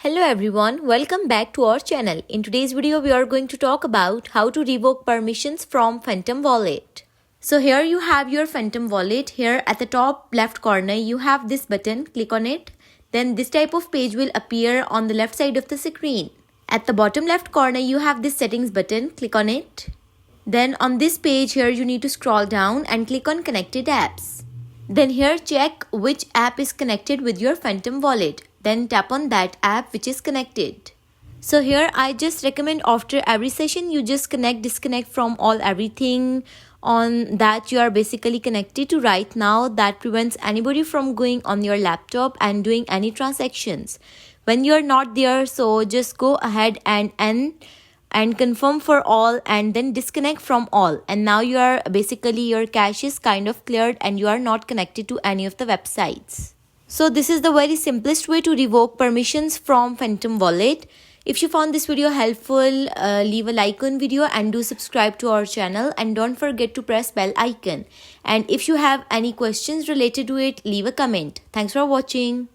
Hello everyone, welcome back to our channel. In today's video, we are going to talk about how to revoke permissions from Phantom Wallet. So here you have your Phantom Wallet. Here at the top left corner, you have this button. Click on it. Then this type of page will appear on the left side of the screen. At the bottom left corner, you have this settings button. Click on it. Then on this page here, you need to scroll down and click on connected apps. Then here check which app is connected with your Phantom Wallet. Then tap on that app which is connected. So here I just recommend after every session you just disconnect from everything on that you are basically connected to right now. That prevents anybody from going on your laptop and doing any transactions. When you are not there, so just go ahead and confirm for all and then disconnect from all, and now you are basically your cache is kind of cleared and you are not connected to any of the websites. So this is the very simplest way to revoke permissions from Phantom Wallet. If you found this video helpful, leave a like on video and do subscribe to our channel, and don't forget to press bell icon. And if you have any questions related to it, leave a comment. Thanks for watching.